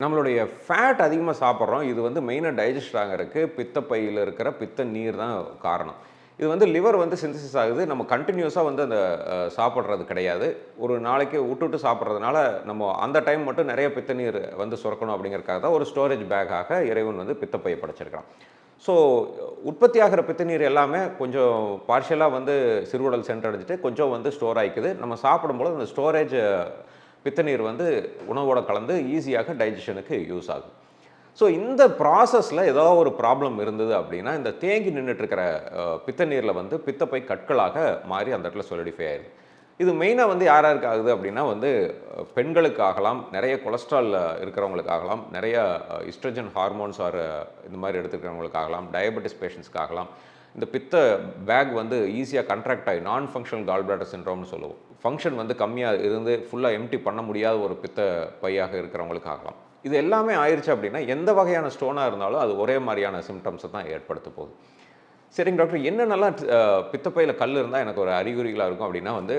நம்மளுடைய ஃபேட் அதிகமா சாப்பிட்றோம். இது வந்து மெயினா டைஜஸ்ட் ஆகறக்கு பித்தப்பையில இருக்கிற பித்த நீர் தான் காரணம். இது வந்து லிவர் வந்து சிந்தசிஸ் ஆகுது. நம்ம கன்டினியூஸா வந்து அந்த சாப்பிட்றது கிடையாது. ஒரு நாளைக்கு விட்டுட்டு சாப்பிட்றதுனால, நம்ம அந்த டைம் மட்டும் நெறைய பித்த நீர் வந்து சுரக்கணும் அப்படிங்கிறதுக்காக தான் ஒரு ஸ்டோரேஜ் பேக்காக இறைவன் வந்து பித்தப்பைய படைச்சிருக்கான். ஸோ உற்பத்தி ஆகிற பித்த நீர் எல்லாமே கொஞ்சம் பார்ஷியலா வந்து சிறுகுடல் சென்றடைஞ்சுட்டு, கொஞ்சம் வந்து ஸ்டோர் ஆயிக்குது. நம்ம சாப்பிடும்பொழுது அந்த ஸ்டோரேஜ் பித்த நீர் வந்து உணவோட கலந்து ஈஸியாக டைஜஷனுக்கு யூஸ் ஆகும். ஸோ இந்த ப்ராசஸில ஏதோ ஒரு ப்ராப்ளம் இருந்தது அப்படின்னா, இந்த தேங்கி நின்னுட்டு இருக்கிற பித்த நீர்ல வந்து பித்தப்பை கற்களாக மாறி அந்த இடத்துல சொலிடிஃபை ஆயிருது. இது மெயினா வந்து யார் யாருக்கு ஆகுது அப்படின்னா வந்து பெண்களுக்கு ஆகலாம், நெறைய கொலஸ்ட்ரால் இருக்கிறவங்களுக்கு ஆகலாம், நெறைய ஈஸ்ட்ரோஜன் ஹார்மோன்ஸ் ஆர் இந்த மாரி எடுத்துக்கிறவங்களுக்கு ஆகலாம், டயபெட்டிஸ் பேஷண்ட்ஸ்க்கு ஆகலாம். இந்த பித்த பேக் வந்து ஈஸியா கன்ட்ராக்ட் ஆகி நான் ஃபங்ஷனல் கால் பிளாடர் சிண்ட்ரோம்னு சொல்லுவோம். ஃபங்ஷன் வந்து கம்மியா இருந்து ஃபுல்லா எம்ப்டி பண்ண முடியாத ஒரு பித்த பையாக இருக்கிறவங்களுக்கு ஆகலாம். இது எல்லாமே ஆயிருச்சு அப்படின்னா, எந்த வகையான ஸ்டோனா இருந்தாலும் அது ஒரே மாரியான சிம்ப்டம்ஸ தான் ஏற்படுத்த போகுது. சரிங்க டாக்டர், என்னென்னலாம் பித்தப்பையில கல் இருந்தா எனக்கு ஒரு அறிகுறிகளா இருக்கும் அப்படின்னா வந்து,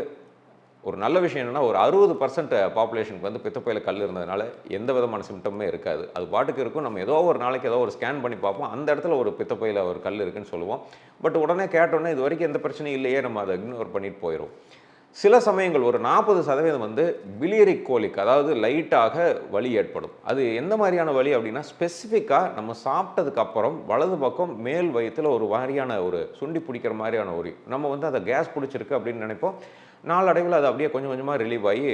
ஒரு நல்ல விஷயம் என்னன்னா, ஒரு 60% பாப்புலேஷனுக்கு வந்து பித்தப்பையில கல் இருந்ததுனால எந்த விதமான சிம்ப்டமுமே இருக்காது. அது பாட்டுக்கு இருக்கும். நம்ம ஏதோ ஒரு நாளைக்கு ஏதோ ஒரு ஸ்கேன் பண்ணி பார்ப்போம். அந்த இடத்துல ஒரு பித்தப்பையில ஒரு கல் இருக்குன்னு சொல்லுவோம். பட் உடனே கேட்டோனே இதுவரைக்கும் எந்த பிரச்சனையும் இல்லையே, நம்ம அத இக்னோர் பண்ணிட்டு போயிருவோம். சில சமயங்கள் ஒரு 40% வந்து பிலியரி கோலிக், அதாவது லைட்டாக வலி ஏற்படும். அது எந்த மாரியான வலி அப்படின்னா, ஸ்பெசிஃபிக்கா நம்ம சாப்பிட்டதுக்கு அப்புறம் வலது பக்கம் மேல் வயித்துல ஒரு மாரியான ஒரு சுண்டி பிடிக்கிற மாரியான ஒரு நம்ம வந்து அத கேஸ் பிடிச்சிருக்கு அப்படின்னு நினைப்போம். நாளடைவில அது அப்படியே கொஞ்சம் கொஞ்சமா ரிலீவ் ஆகி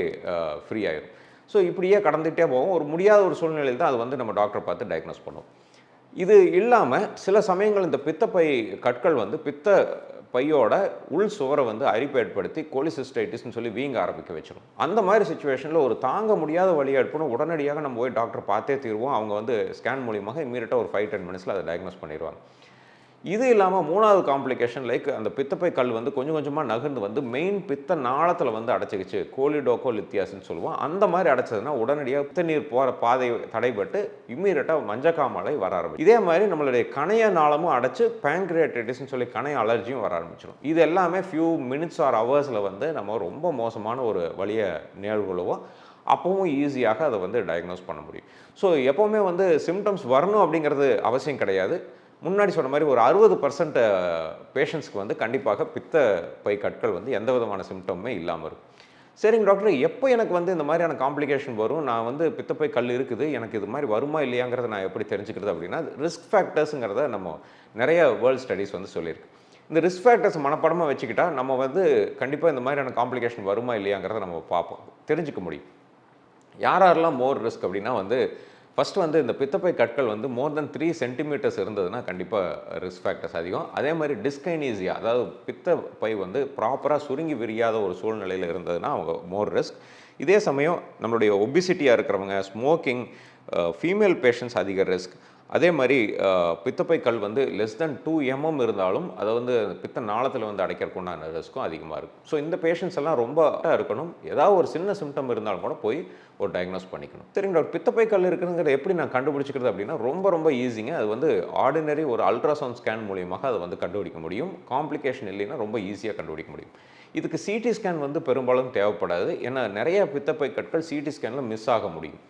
ஃப்ரீ ஆயிரும். ஸோ இப்படியே கடந்துகிட்டே போகும். ஒரு முடியாத ஒரு சூழ்நிலையில தான் அது வந்து நம்ம டாக்டர பார்த்து டயக்னோஸ் பண்ணுவோம். இது இல்லாம சில சமயங்கள் இந்த பித்தப்பை கற்கள் வந்து பித்த பையோட உள் சுவர வந்து அரிப்பு ஏற்படுத்தி கோலிசிஸ்டைட்டிஸ்ன்னு சொல்லி வீங்க ஆரம்பிக்க வச்சுரும். அந்த மாரி சிச்சுவேஷன்ல ஒரு தாங்க முடியாத வலி ஏற்படும். உடனடியாக நம்ம போய் டாக்டர பார்த்தே தீருவோம். அவங்க வந்து ஸ்கேன் மூலியமாக இம்மீடியட்டா ஒரு 5, 10 மினிட்ஸ்ல அத டயக்னோஸ் பண்ணிருவாங்க. இது இல்லாம 3வது காம்ப்ளிகேஷன் லைக் அந்த பித்தப்பை கல் வந்து கொஞ்சம் கொஞ்சமா நகர்ந்து வந்து மெயின் பித்த நாளத்தில வந்து அடைச்சுக்கிச்சு. கோலிடோகோலித்தியாஸ்ன்னு சொல்லுவோம். அந்த மாரி அடைச்சதுன்னா உடனடியா பித்த நீர் போற பாதை தடைபட்டு இம்மீடியட்டா மஞ்சக்காமாலை வர ஆரம்பிக்கும். இதே மாரி நம்மளுடைய கணைய நாளமும் அடைச்சு பான்கிரியாடைட்டிஸ்ன்னு சொல்லி கணைய அலர்ஜியும் வர ஆரம்பிச்சுரும். இது எல்லாமே ஃபியூ மினிட்ஸ் ஆர் ஹவர்ஸ்ல வந்து நம்ம ரொம்ப மோசமான ஒரு வலிய நேர்கொள்ளுவோம். அப்பவும் ஈஸியாக அத வந்து டயக்னோஸ் பண்ண முடியும். ஸோ எப்பவுமே வந்து சிம்ப்டம்ஸ் வரணும் அப்படிங்கிறது அவசியம் கிடையாது. முன்னாடி சொன்ன மாரி ஒரு 60% பேஷண்ட்ஸ்க்கு வந்து கண்டிப்பாக பித்த பை கற்கள் வந்து எந்த விதமான சிம்ப்டமுமே இல்லாம இருக்கும். சரிங்க டாக்டர், எப்போ எனக்கு வந்து இந்த மாரியான காம்ப்ளிகேஷன் வரும்? நான் வந்து பித்தப்பை கல் இருக்குது. எனக்கு இது மாரி வருமா இல்லையாங்கிறத நான் எப்படி தெரிஞ்சுக்கிறது அப்படின்னா, ரிஸ்க் ஃபேக்டர்ஸ்ங்கிறத நம்ம நெறைய வேர்ல்ட் ஸ்டடீஸ் வந்து சொல்லியிருக்கு. இந்த ரிஸ்க் ஃபேக்டர்ஸ் மனப்பாடமா வச்சுக்கிட்டா, நம்ம வந்து கண்டிப்பா இந்த மாரியான காம்ப்ளிகேஷன் வருமா இல்லையாங்கிறத நம்ம பார்ப்போம். தெரிஞ்சுக்க முடியும். யார் யாரெல்லாம் மோர் ரிஸ்க் அப்படின்னா வந்து, ஃபர்ஸ்ட் வந்து இந்த பித்தப்பை கற்கள் வந்து மோர் தென் 3 சென்டிமீட்டர்ஸ் இருந்ததுன்னா கண்டிப்பா ரிஸ்க் ஃபேக்டர்ஸ் அதிகம். அதே மாரி டிஸ்கைனீசியா, அதாவது பித்தப்பை வந்து ப்ராப்பரா சுருங்கி விரியாத ஒரு சூழ்நிலையில இருந்ததுன்னா அவங்க மோர் ரிஸ்க். இதே சமயம் நம்மளுடைய ஒபிசிட்டியா இருக்கிறவங்க, ஸ்மோக்கிங், ஃபீமேல் பேஷண்ட்ஸ் அதிக ரிஸ்க். அதே மாரி பித்தப்பை கல் வந்து லெஸ் தென் 2 இருந்தாலும் அத வந்து பித்த நாளத்தில வந்து அடைக்கிறதுக்கு உண்டான ரிஸ்க்கும் அதிகமா இருக்கும். ஸோ இந்த பேஷண்ட்ஸ் எல்லாம் ரொம்ப இருக்கணும். ஏதாவது ஒரு சின்ன சிம்ப்டம் இருந்தாலும் கூட போய் ஒரு டயக்னோஸ் பண்ணிக்கணும். சரிங்க டாக்டர், பித்தப்பை கல் இருக்குதுங்கிறத எப்படி நான் கண்டுபிடிச்சுக்கிறது அப்படின்னா, ரொம்ப ரொம்ப ஈஸிங்க. அது வந்து ஆர்டினரி ஒரு அல்ட்ராசவுண்ட் ஸ்கேன் மூலியமாக அத வந்து கண்டுபிடிக்க முடியும். காம்ப்ளிகேஷன் இல்லைன்னா ரொம்ப ஈஸியா கண்டுபிடிக்க முடியும். இதுக்கு சிடி ஸ்கேன் வந்து பெரும்பாலும் தேவைப்படாது. ஏன்னா நெறைய பித்தப்பை கற்கள் சிடி ஸ்கேன்ல மிஸ் ஆக முடியும்.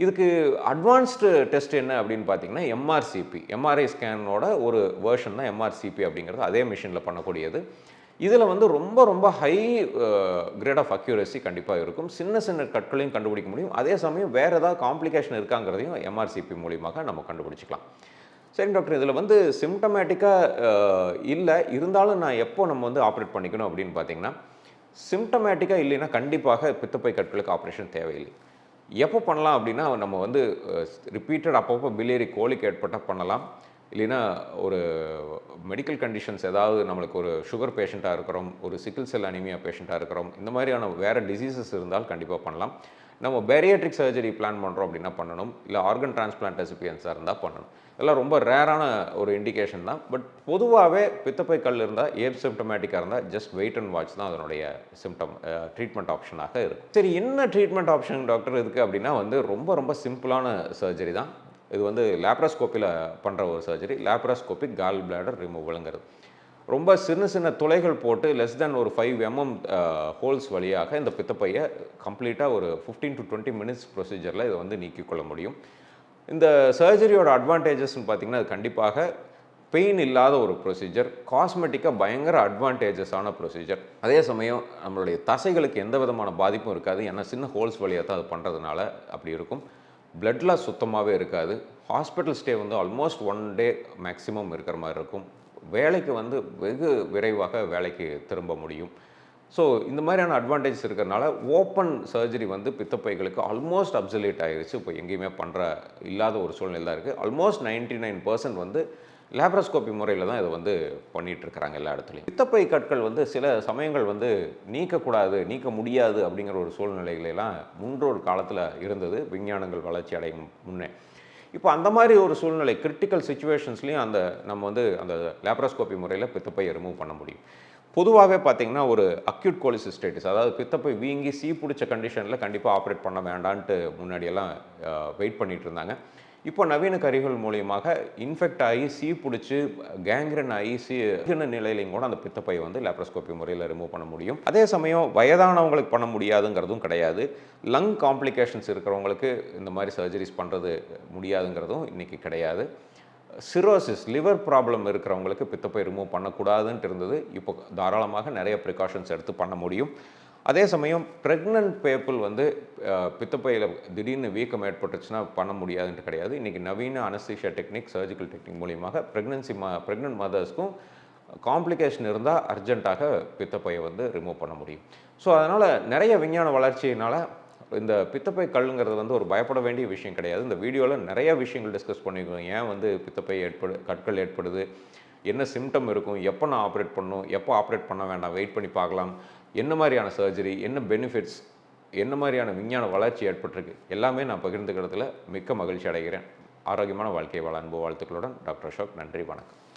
இதுக்கு அட்வான்ஸ்டு டெஸ்ட் என்ன அப்படின்னு பார்த்தீங்கன்னா, எம்ஆர்சிபி. எம்ஆர்ஐ ஸ்கேனோட ஒரு வெர்ஷன் தான் எம்ஆர்சிபி அப்படிங்கிறது. அதே மிஷினில் பண்ணக்கூடியது. இதில வந்து ரொம்ப ரொம்ப ஹை கிரேட் ஆஃப் அக்யூரசி கண்டிப்பா இருக்கும். சின்ன சின்ன கற்களையும் கண்டுபிடிக்க முடியும். அதே சமயம் வேற ஏதாவது காம்ப்ளிகேஷன் இருக்காங்கிறதையும் எம்ஆர்சிபி மூலியமாக நம்ம கண்டுபிடிச்சுக்கலாம். சரிங்க டாக்டர், இதில வந்து சிம்ப்டமேட்டிக்கா இல்ல. இருந்தாலும் நான் எப்போ நம்ம வந்து ஆப்ரேட் பண்ணிக்கணும் அப்படின்னு பார்த்தீங்கன்னா, சிம்ப்டமேட்டிக்கா இல்லைன்னா கண்டிப்பாக பித்தப்பை கற்களுக்கு ஆப்ரேஷன் தேவையில்லை. எப்போ பண்ணலாம் அப்படின்னா, நம்ம வந்து ரிப்பீட்டட் அப்பப்போ பிலியரி கோலிக் ஏற்பட்டா பண்ணலாம். இல்லைன்னா ஒரு மெடிக்கல் கண்டிஷன்ஸ் ஏதாவது நம்மளுக்கு ஒரு சுகர் பேஷண்ட்டா இருக்கிறோம், ஒரு சிக்கிள் செல் அனீமியா பேஷண்ட்டா இருக்கிறோம், இந்த மாதிரியான வேறு டிசீசஸ் இருந்தால் கண்டிப்பாக பண்ணலாம். நம்ம பேரியாட்ரிக் சர்ஜரி பிளான் பண்ணுறோம் அப்படின்னா பண்ணணும். இல்லை ஆர்கன் டிரான்ஸ்பிளான்ட் ரெசிபியன்ஸாக இருந்தால் பண்ணணும். இதெல்லாம் ரொம்ப ரேரான ஒரு இண்டிகேஷன் தான். பட் பொதுவாகவே பித்தப்பை கல் இருந்தால் ஏசிம்ப்டமேட்டிக்காக இருந்தால் ஜஸ்ட் வெயிட் அண்ட் வாட்ச் தான் அதனுடைய சிம்ப்டம் ட்ரீட்மெண்ட் ஆப்ஷனாக இருக்கும். சரி, என்ன ட்ரீட்மெண்ட் ஆப்ஷன் டாக்டர் இதுக்கு அப்படின்னா வந்து ரொம்ப ரொம்ப சிம்பிளான சர்ஜரி தான். இது வந்து லேப்ராஸ்கோப்பியில் பண்ணுற ஒரு சர்ஜரி. லேப்ராஸ்கோபிக் கால் பிளாடர் ரிமூவலுங்கிறது. ரொம்ப சின்ன சின்ன துளைகள் போட்டு லெஸ் தென் ஒரு 5 mm ஹோல்ஸ் வழியாக இந்த பித்தப்பையை கம்ப்ளீட்டாக ஒரு 15 to 20 மினிட்ஸ் ப்ரொசீஜரில் இதை வந்து நீக்கிக் கொள்ள முடியும். இந்த சர்ஜரியோட அட்வான்டேஜஸ்ன்னு பார்த்தீங்கன்னா, அது கண்டிப்பாக பெயின் இல்லாத ஒரு ப்ரொசீஜர், காஸ்மெட்டிக்காக பயங்கர அட்வான்டேஜஸான ப்ரொசீஜர். அதே சமயம் நம்மளுடைய தசைகளுக்கு எந்த விதமான பாதிப்பும் இருக்காது. ஏன்னா சின்ன ஹோல்ஸ் வழியாக தான் அது பண்ணுறதுனால அப்படி இருக்கும். பிளட்லாம் சுத்தமாகவே இருக்காது. ஹாஸ்பிட்டல் ஸ்டே வந்து ஆல்மோஸ்ட் 1 டே மேக்ஸிமம் இருக்கிற மாதிரி இருக்கும். வேலைக்கு வந்து வெகு விரைவாக வேலைக்கு திரும்ப முடியும். ஸோ இந்த மாதிரியான அட்வான்டேஜஸ் இருக்கிறனால ஓப்பன் சர்ஜரி வந்து பித்தப்பைகளுக்கு ஆல்மோஸ்ட் அப்சல்யூட் ஆகிடுச்சு. இப்போ எங்கேயுமே இல்லாத ஒரு சூழ்நிலை தான் இருக்குது. ஆல்மோஸ்ட் 99% வந்து லேப்ரோஸ்கோபி முறையில் தான் இதை வந்து பண்ணிகிட்ருக்கிறாங்க எல்லா இடத்துலையும். பித்தப்பை கற்கள் வந்து சில சமயங்கள் வந்து நீக்கக்கூடாது, நீக்க முடியாது அப்படிங்கிற ஒரு சூழ்நிலைகளெல்லாம் முன்னொரு காலத்தில் இருந்தது, விஞ்ஞானங்கள் வளர்ச்சி அடையும் முன்னே. இப்போ அந்த மாதிரி ஒரு சூழ்நிலை கிரிட்டிக்கல் சிச்சுவேஷன்ஸ்லையும் நம்ம வந்து அந்த லேப்ரோஸ்கோபி முறையில் பித்தப்பையை ரிமூவ் பண்ண முடியும். பொதுவாகவே பார்த்தீங்கன்னா, ஒரு அக்யூட் கோலிசிஸ்டைட்டிஸ், அதாவது பித்தப்பை வீங்கி பிடிச்ச கண்டிஷனில் கண்டிப்பாக ஆப்ரேட் பண்ண வேண்டான்ட்டு முன்னாடியெல்லாம் வெயிட் பண்ணிகிட்டு இருந்தாங்க. இப்போ நவீன கருவிகள் மூலியமாக இன்ஃபெக்ட் ஆகி பிடிச்சி கேங்க்ரன் ஆகி நிலையிலையும் கூட அந்த பித்தப்பையை வந்து லேப்ரோஸ்கோபி முறையில் ரிமூவ் பண்ண முடியும். அதே சமயம் வயதானவங்களுக்கு பண்ண முடியாதுங்கிறதும் கிடையாது. லங் காம்ப்ளிகேஷன்ஸ் இருக்கிறவங்களுக்கு இந்த மாதிரி சர்ஜரிஸ் பண்ணுறது முடியாதுங்கிறதும் இன்றைக்கி கிடையாது. சிரோசிஸ், லிவர் ப்ராப்ளம் இருக்கிறவங்களுக்கு பித்தப்பை ரிமூவ் பண்ணக்கூடாதுன்ட்டு இருந்தது. இப்போ தாராளமாக நிறைய ப்ரிகாஷன்ஸ் எடுத்து பண்ண முடியும். அதே சமயம் ப்ரெக்னென்ட் பீப்புள் வந்து பித்தப்பையில் திடீர்னு வீக்கம் ஏற்பட்டுச்சுன்னா பண்ண முடியாதுன்ட்டு கிடையாது. இன்றைக்கி நவீன அனஸ்தீஷியா டெக்னிக், சர்ஜிக்கல் டெக்னிக் மூலியமாக ப்ரெக்னென்ட் மதர்ஸ்க்கும் காம்ப்ளிகேஷன் இருந்தால் அர்ஜென்ட்டாக பித்தப்பையை வந்து ரிமூவ் பண்ண முடியும். ஸோ அதனால் நிறைய விஞ்ஞான வளர்ச்சியினால் இந்த பித்தப்பை கல்லுங்கிறது வந்து ஒரு பயப்பட வேண்டிய விஷயம் கிடையாது. இந்த வீடியோவில் நிறைய விஷயங்கள் டிஸ்கஸ் பண்ணியிருக்கோம். ஏன் வந்து பித்தப்பை கற்கள் ஏற்படுது, என்ன சிம்டம் இருக்கும், எப்போ நான் ஆப்ரேட் பண்ணணும், எப்போ ஆப்ரேட் பண்ண வேண்டாம், வெயிட் பண்ணி பார்க்கலாம், என்ன மாதிரியான சர்ஜரி, என்ன பெனிஃபிட்ஸ், என்ன மாதிரியான விஞ்ஞான வளர்ச்சி ஏற்பட்டிருக்கு, எல்லாமே நான் பகிர்ந்துக்கிறதுல மிக்க மகிழ்ச்சி அடைகிறேன். ஆரோக்கியமான வாழ்க்கை வாழ அன்பு வாழ்த்துக்களுடன் டாக்டர் அசோக். நன்றி, வணக்கம்.